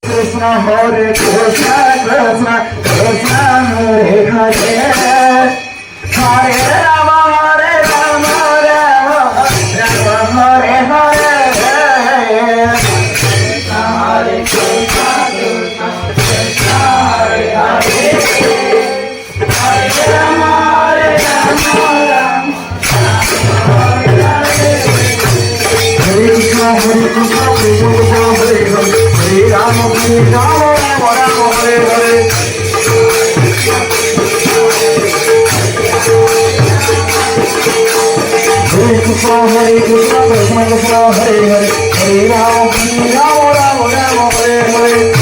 Krishna Hare Krishna Krishna Krishna Hare Hare Hare Rama Hare Rama Rama Rama Hare Hare Hare Krishna Krishna Krishna Hare Hare Hare Rama Hare Rama Rama Hare Krishna Hare Krishna Krishna Krishna Hare Hare Hare Rama Rama Rama Hare Hare Hare Krishna Hare Krishna Krishna Krishna Hare Hare Hare Rama Rama Rama Hare Hare